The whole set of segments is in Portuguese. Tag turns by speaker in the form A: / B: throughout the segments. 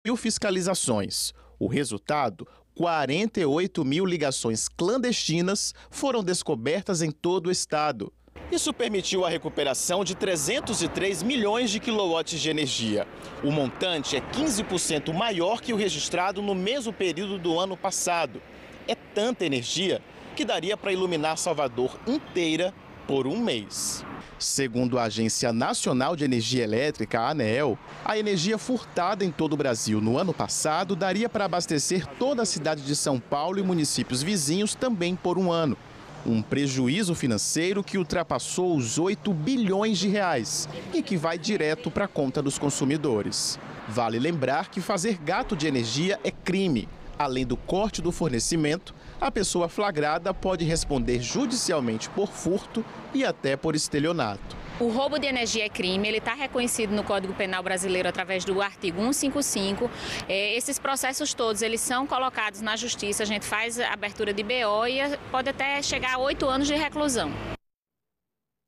A: mil fiscalizações. O resultado, 48 mil ligações clandestinas foram descobertas em todo o estado. Isso permitiu a recuperação de 303 milhões de quilowatts de energia. O montante é 15% maior que o registrado no mesmo período do ano passado. É tanta energia que daria para iluminar Salvador inteira por um mês. Segundo a Agência Nacional de Energia Elétrica, a ANEEL, a energia furtada em todo o Brasil no ano passado daria para abastecer toda a cidade de São Paulo e municípios vizinhos também por um ano. Um prejuízo financeiro que ultrapassou os 8 bilhões de reais e que vai direto para a conta dos consumidores. Vale lembrar que fazer gato de energia é crime. Além do corte do fornecimento, a pessoa flagrada pode responder judicialmente por furto e até por estelionato.
B: O roubo de energia é crime, ele está reconhecido no Código Penal Brasileiro através do artigo 155. Esses processos todos, eles são colocados na justiça, a gente faz a abertura de BO e pode até chegar a 8 anos de reclusão.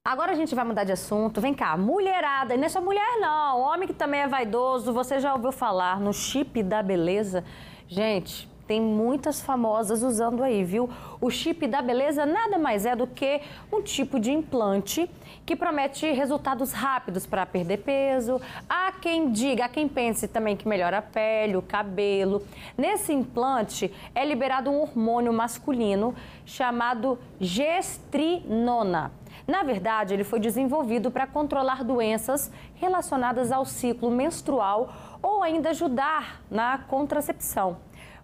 C: Agora a gente vai mudar de assunto. Vem cá, mulherada, e não é só mulher não, homem que também é vaidoso, você já ouviu falar no chip da beleza? Gente, tem muitas famosas usando aí, viu? O chip da beleza nada mais é do que um tipo de implante que promete resultados rápidos para perder peso. Há quem diga, há quem pense também que melhora a pele, o cabelo. Nesse implante é liberado um hormônio masculino chamado gestrinona. Na verdade, ele foi desenvolvido para controlar doenças relacionadas ao ciclo menstrual ou ainda ajudar na contracepção.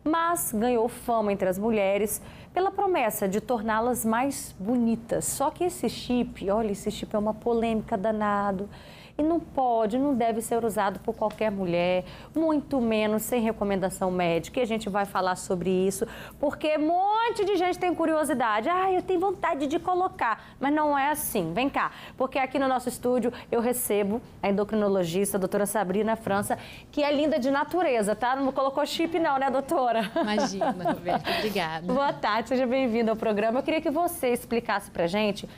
C: Mas ganhou fama entre as mulheres pela promessa de torná-las mais bonitas. Só que esse chip, olha, esse chip é uma polêmica danado. E não pode, não deve ser usado por qualquer mulher, muito menos sem recomendação médica. E a gente vai falar sobre isso, porque um monte de gente tem curiosidade. Ah, eu tenho vontade de colocar, mas não é assim. Vem cá, porque aqui no nosso estúdio eu recebo a endocrinologista, a doutora Sabrina França, que é linda de natureza, tá? Não colocou chip não, né, doutora?
D: Imagina, Roberta, obrigada.
C: Boa tarde, seja bem-vinda ao programa. Eu queria que você explicasse pra gente.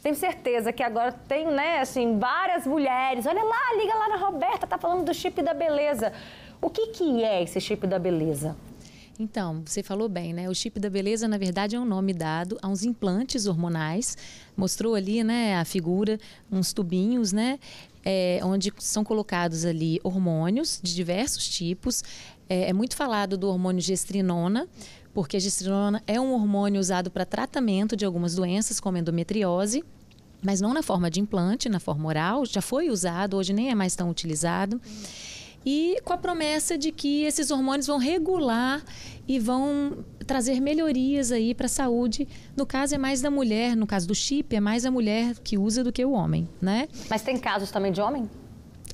C: Tenho certeza que agora tem, né, assim, várias mulheres. Olha lá, liga lá na Roberta, tá falando do chip da beleza. O que é esse chip da beleza?
D: Então, você falou bem, né? O chip da beleza, na verdade, é um nome dado a uns implantes hormonais. Mostrou ali, né, a figura, uns tubinhos, né? Onde são colocados ali hormônios de diversos tipos. É muito falado do hormônio gestrinona, porque a gestrinona é um hormônio usado para tratamento de algumas doenças, como endometriose, mas não na forma de implante, na forma oral. Já foi usado, hoje nem é mais tão utilizado. E com a promessa de que esses hormônios vão regular e vão trazer melhorias aí para a saúde. No caso é mais da mulher, no caso do chip é mais a mulher que usa do que o homem, né?
C: Mas tem casos também de homem?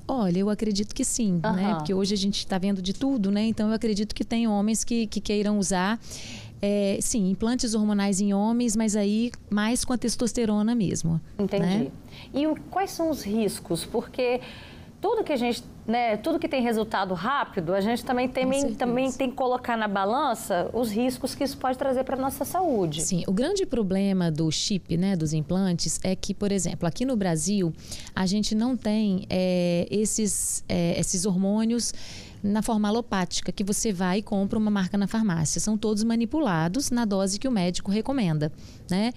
D: Olha, eu acredito que sim, né? Porque hoje a gente está vendo de tudo, né? Então eu acredito que tem homens que queiram usar, sim, implantes hormonais em homens, mas aí mais com a testosterona mesmo.
C: Entendi.
D: Né?
C: E quais são os riscos? Porque tudo que a gente, né, tudo que tem resultado rápido, a gente também tem que colocar na balança os riscos que isso pode trazer para a nossa saúde.
D: Sim, o grande problema do chip, né, dos implantes, é que, por exemplo, aqui no Brasil, a gente não tem esses hormônios na forma alopática, que você vai e compra uma marca na farmácia. São todos manipulados na dose que o médico recomenda, né?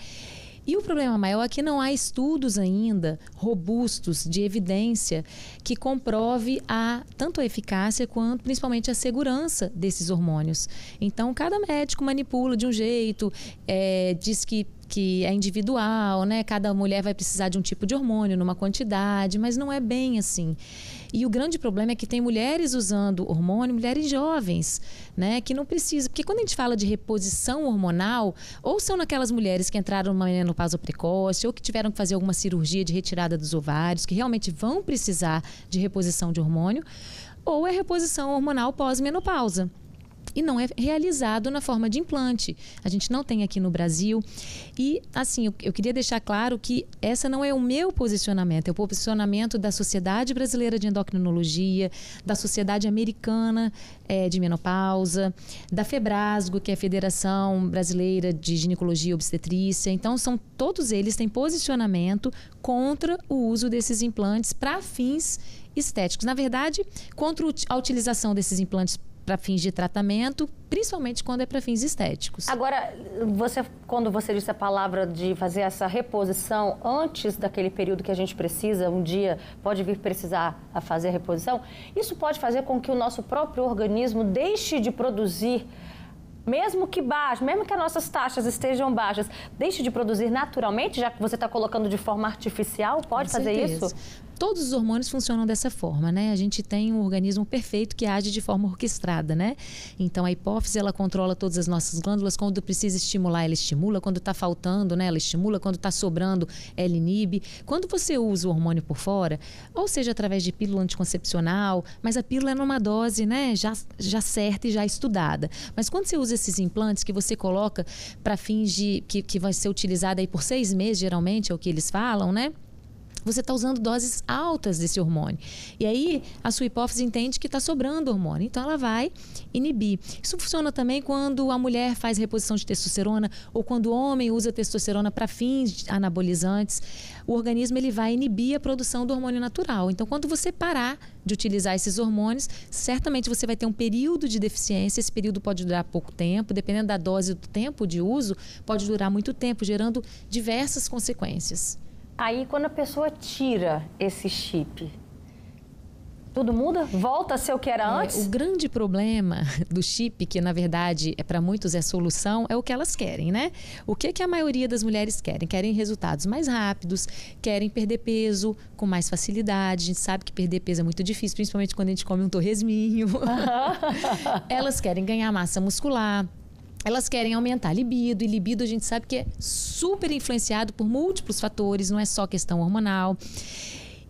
D: E o problema maior é que não há estudos ainda robustos de evidência que comprove tanto a eficácia quanto principalmente a segurança desses hormônios. Então, cada médico manipula de um jeito, diz que é individual, né? Cada mulher vai precisar de um tipo de hormônio, numa quantidade, mas não é bem assim. E o grande problema é que tem mulheres usando hormônio, mulheres jovens, né? Que não precisam, porque quando a gente fala de reposição hormonal, ou são naquelas mulheres que entraram numa menopausa precoce, ou que tiveram que fazer alguma cirurgia de retirada dos ovários, que realmente vão precisar de reposição de hormônio, ou é reposição hormonal pós-menopausa. E não é realizado na forma de implante. A gente não tem aqui no Brasil. E, assim, eu queria deixar claro que essa não é o meu posicionamento, é o posicionamento da Sociedade Brasileira de Endocrinologia, da Sociedade Americana de Menopausa, da FEBRASGO, que é a Federação Brasileira de Ginecologia e Obstetrícia. Então, todos eles têm posicionamento contra o uso desses implantes para fins estéticos. Na verdade, contra a utilização desses implantes para fins de tratamento, principalmente quando é para fins estéticos.
C: Agora, quando você disse a palavra de fazer essa reposição antes daquele período que a gente precisa, um dia pode vir precisar a fazer a reposição, isso pode fazer com que o nosso próprio organismo deixe de produzir, mesmo que baixo, mesmo que as nossas taxas estejam baixas, deixe de produzir naturalmente, já que você está colocando de forma artificial, pode fazer isso?
D: Todos os hormônios funcionam dessa forma, né? A gente tem um organismo perfeito que age de forma orquestrada, né? Então, a hipófise, ela controla todas as nossas glândulas. Quando precisa estimular, ela estimula. Quando está faltando, né? Ela estimula. Quando está sobrando, ela inibe. Quando você usa o hormônio por fora, ou seja, através de pílula anticoncepcional, mas a pílula é numa dose, né? Já certa e já estudada. Mas quando você usa esses implantes que você coloca para fins de... que vai ser utilizado aí por 6 meses, geralmente, é o que eles falam, né? Você está usando doses altas desse hormônio. E aí, a sua hipófise entende que está sobrando hormônio. Então, ela vai inibir. Isso funciona também quando a mulher faz reposição de testosterona ou quando o homem usa testosterona para fins anabolizantes. O organismo ele vai inibir a produção do hormônio natural. Então, quando você parar de utilizar esses hormônios, certamente você vai ter um período de deficiência. Esse período pode durar pouco tempo. Dependendo da dose do tempo de uso, pode durar muito tempo, gerando diversas consequências.
C: Aí, quando a pessoa tira esse chip, tudo muda? Volta a ser o que era antes?
D: O grande problema do chip, que na verdade para muitos é solução, é o que elas querem, né? O que a maioria das mulheres querem? Querem resultados mais rápidos, querem perder peso com mais facilidade. A gente sabe que perder peso é muito difícil, principalmente quando a gente come um torresminho. Elas querem ganhar massa muscular. Elas querem aumentar a libido, e libido a gente sabe que é super influenciado por múltiplos fatores, não é só questão hormonal.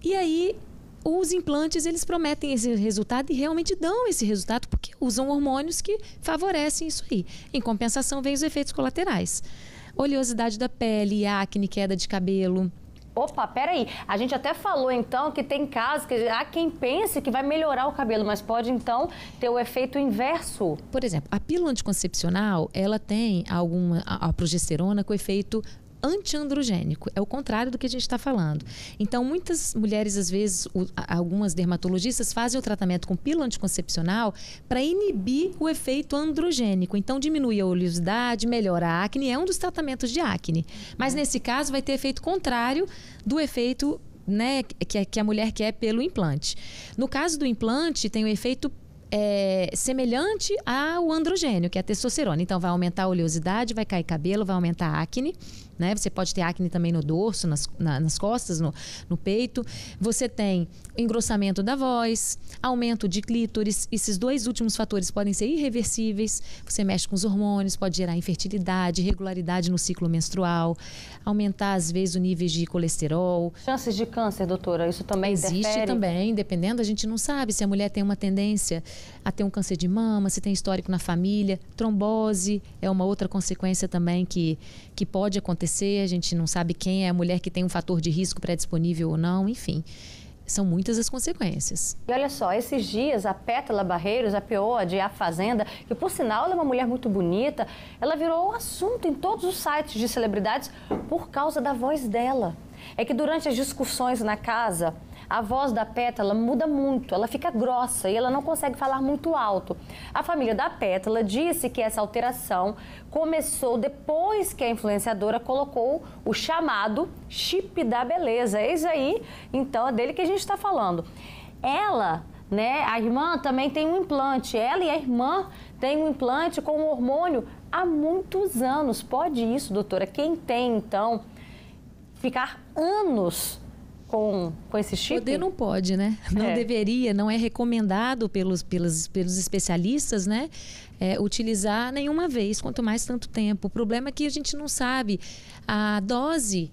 D: E aí, os implantes, eles prometem esse resultado e realmente dão esse resultado porque usam hormônios que favorecem isso aí. Em compensação, vem os efeitos colaterais. Oleosidade da pele, acne, queda de cabelo.
C: Opa, peraí. A gente até falou, então, que tem casos que há quem pense que vai melhorar o cabelo, mas pode, então, ter o efeito inverso.
D: Por exemplo, a pílula anticoncepcional, ela tem a progesterona com efeito antiandrogênico. É o contrário do que a gente está falando. Então, muitas mulheres, às vezes, algumas dermatologistas fazem o tratamento com pílula anticoncepcional para inibir o efeito androgênico. Então, diminui a oleosidade, melhora a acne, é um dos tratamentos de acne. Mas, nesse caso, vai ter efeito contrário do efeito, né, que a mulher quer pelo implante. No caso do implante, tem o efeito semelhante ao androgênio, que é a testosterona. Então, vai aumentar a oleosidade, vai cair cabelo, vai aumentar a acne. Né? Você pode ter acne também no dorso, nas costas, no peito. Você tem engrossamento da voz, aumento de clítoris. Esses 2 últimos fatores podem ser irreversíveis. Você mexe com os hormônios, pode gerar infertilidade, irregularidade no ciclo menstrual, aumentar, às vezes, o nível de colesterol.
C: Chances de câncer, doutora, isso também
D: existe
C: interfere?
D: Também, dependendo, a gente não sabe se a mulher tem uma tendência a ter um câncer de mama, se tem histórico na família. Trombose é uma outra consequência também que pode acontecer. A gente não sabe quem é a mulher que tem um fator de risco predisponível ou não, enfim. São muitas as consequências.
C: E olha só, esses dias a Pétala Barreiros, a PO de A Fazenda, que por sinal ela é uma mulher muito bonita, ela virou assunto em todos os sites de celebridades por causa da voz dela. É que durante as discussões na casa, a voz da Pétala muda muito, ela fica grossa e ela não consegue falar muito alto. A família da Pétala disse que essa alteração começou depois que a influenciadora colocou o chamado chip da beleza. Eis aí, então, é dele que a gente está falando. Ela, né, a irmã também tem um implante. Ela e a irmã têm um implante com um hormônio há muitos anos. Pode isso, doutora? Quem tem, então, ficar anos com esse chip?
D: Poder não pode, né? Não deveria, não é recomendado pelos especialistas, né? Utilizar nenhuma vez, quanto mais tanto tempo. O problema é que a gente não sabe a dose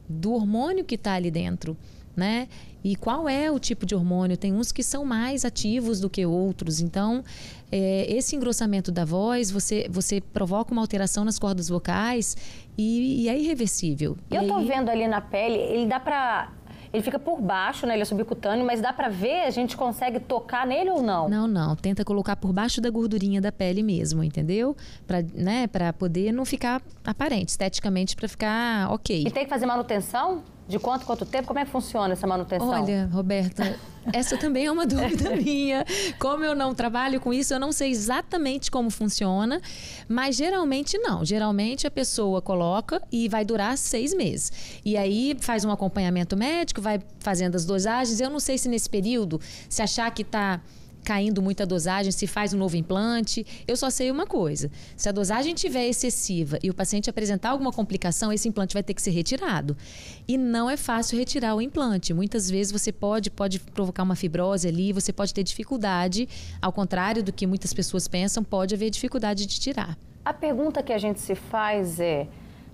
D: do hormônio que está ali dentro, né? E qual é o tipo de hormônio? Tem uns que são mais ativos do que outros. Então, esse engrossamento da voz, você provoca uma alteração nas cordas vocais e é irreversível.
C: Eu tô vendo ali na pele, ele fica por baixo, né? Ele é subcutâneo, mas dá pra ver? A gente consegue tocar nele ou não?
D: Não. Tenta colocar por baixo da gordurinha da pele mesmo, entendeu? Pra poder não ficar aparente, esteticamente, pra ficar ok.
C: E tem que fazer manutenção? De quanto tempo? Como é que funciona essa manutenção?
D: Olha, Roberta, essa também é uma dúvida minha. Como eu não trabalho com isso, eu não sei exatamente como funciona, mas geralmente não. Geralmente a pessoa coloca e vai durar 6 meses. E aí faz um acompanhamento médico, vai fazendo as dosagens. Eu não sei se nesse período, se achar que está caindo muita dosagem, se faz um novo implante. Eu só sei uma coisa: se a dosagem estiver excessiva e o paciente apresentar alguma complicação, esse implante vai ter que ser retirado. E não é fácil retirar o implante. Muitas vezes você pode provocar uma fibrose ali, você pode ter dificuldade, ao contrário do que muitas pessoas pensam, pode haver dificuldade de tirar.
C: A pergunta que a gente se faz é,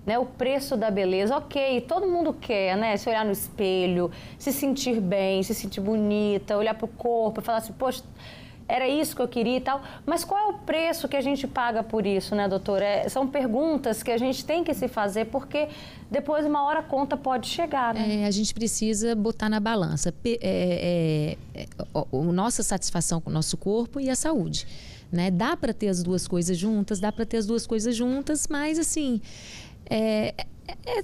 C: né, o preço da beleza, ok, todo mundo quer, né, se olhar no espelho, se sentir bem, se sentir bonita, olhar para o corpo e falar assim, poxa, era isso que eu queria e tal, mas qual é o preço que a gente paga por isso, né, doutora? São perguntas que a gente tem que se fazer, porque depois, uma hora, a conta pode chegar, né?
D: A gente precisa botar na balança a nossa satisfação com o nosso corpo e a saúde, né? Dá para ter as duas coisas juntas, mas assim... É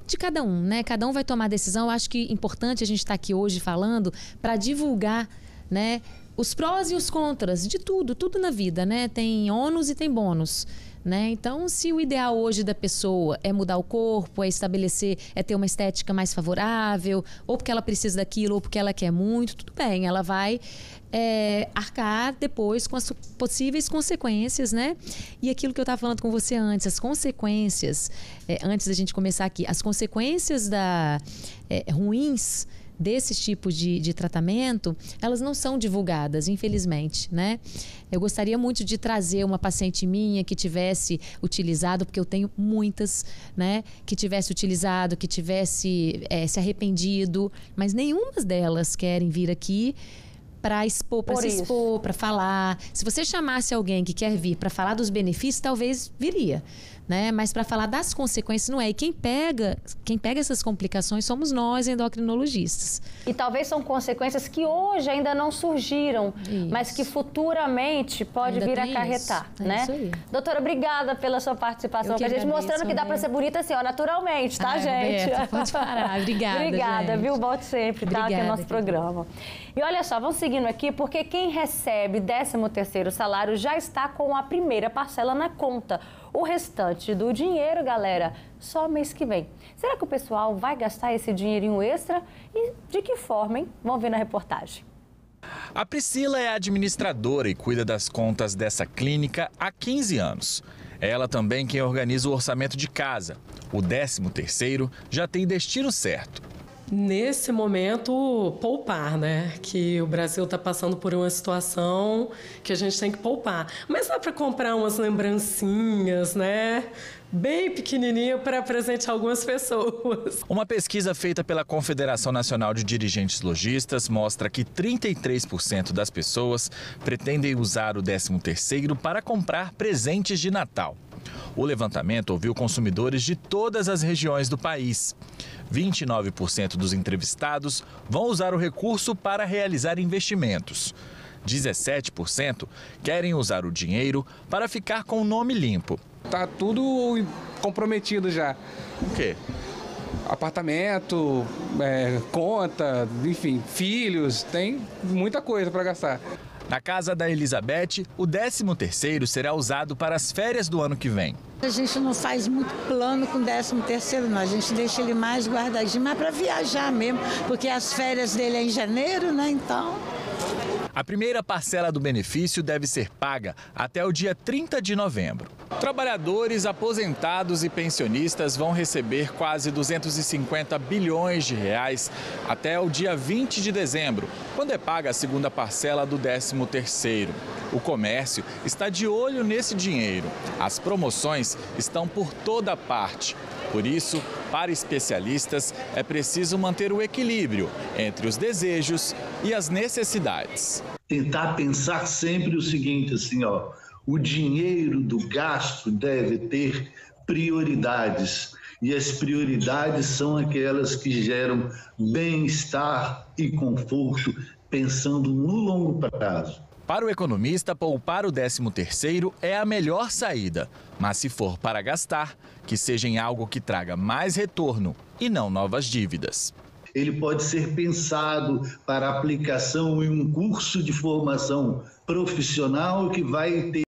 D: de cada um, né? Cada um vai tomar a decisão. Eu acho que é importante a gente estar aqui hoje falando para divulgar, né, os prós e os contras de tudo na vida, né? Tem ônus e tem bônus, né? Então, se o ideal hoje da pessoa é mudar o corpo, é ter uma estética mais favorável, ou porque ela precisa daquilo, ou porque ela quer muito, tudo bem, ela vai arcar depois com as possíveis consequências, né? E aquilo que eu estava falando com você antes, as consequências, antes da gente começar aqui, as consequências ruins desses tipos de tratamento, elas não são divulgadas, infelizmente, né? Eu gostaria muito de trazer uma paciente minha que tivesse utilizado, porque eu tenho muitas, né? Que tivesse utilizado, que tivesse se arrependido, mas nenhuma delas querem vir aqui para expor, para se expor, para falar. Se você chamasse alguém que quer vir para falar dos benefícios, talvez viria, né? Mas para falar das consequências não é. E quem pega essas complicações somos nós, endocrinologistas.
C: E talvez são consequências que hoje ainda não surgiram, mas que futuramente pode vir a acarretar, né? Isso aí. Doutora, obrigada pela sua participação com a gente, mostrando que dá para ser bonita assim, ó, naturalmente, tá, gente?
D: Roberta, pode parar. Obrigada,
C: viu? Volte sempre, tá? Aqui no nosso programa. E olha só, vamos seguindo aqui, porque quem recebe 13º salário já está com a primeira parcela na conta. O restante do dinheiro, galera, só mês que vem. Será que o pessoal vai gastar esse dinheirinho extra? E de que forma, hein? Vamos ver na reportagem.
E: A Priscila é administradora e cuida das contas dessa clínica há 15 anos. É ela também quem organiza o orçamento de casa. O 13º já tem destino certo.
F: Nesse momento, poupar, né? Que o Brasil está passando por uma situação que a gente tem que poupar. Mas dá para comprar umas lembrancinhas, né? Bem pequenininho para presentear algumas pessoas.
E: Uma pesquisa feita pela Confederação Nacional de Dirigentes Lojistas mostra que 33% das pessoas pretendem usar o 13º para comprar presentes de Natal. O levantamento ouviu consumidores de todas as regiões do país. 29% dos entrevistados vão usar o recurso para realizar investimentos. 17% querem usar o dinheiro para ficar com o nome limpo.
G: Tá tudo comprometido já.
E: O quê?
G: Apartamento, conta, enfim, filhos, tem muita coisa para gastar.
E: Na casa da Elizabeth, o 13º será usado para as férias do ano que vem.
H: A gente não faz muito plano com o 13º, não. A gente deixa ele mais guardadinho, mas para viajar mesmo, porque as férias dele é em janeiro, né? Então...
E: A primeira parcela do benefício deve ser paga até o dia 30 de novembro. Trabalhadores, aposentados e pensionistas vão receber quase 250 bilhões de reais até o dia 20 de dezembro, quando é paga a segunda parcela do 13º. O comércio está de olho nesse dinheiro. As promoções estão por toda parte. Por isso, para especialistas, é preciso manter o equilíbrio entre os desejos e as necessidades.
I: Tentar pensar sempre o seguinte, assim, ó, o dinheiro do gasto deve ter prioridades. E as prioridades são aquelas que geram bem-estar e conforto, pensando no longo prazo.
E: Para o economista, poupar o 13º é a melhor saída. Mas se for para gastar, que seja em algo que traga mais retorno e não novas dívidas.
I: ele pode ser pensado para aplicação em um curso de formação profissional que vai ter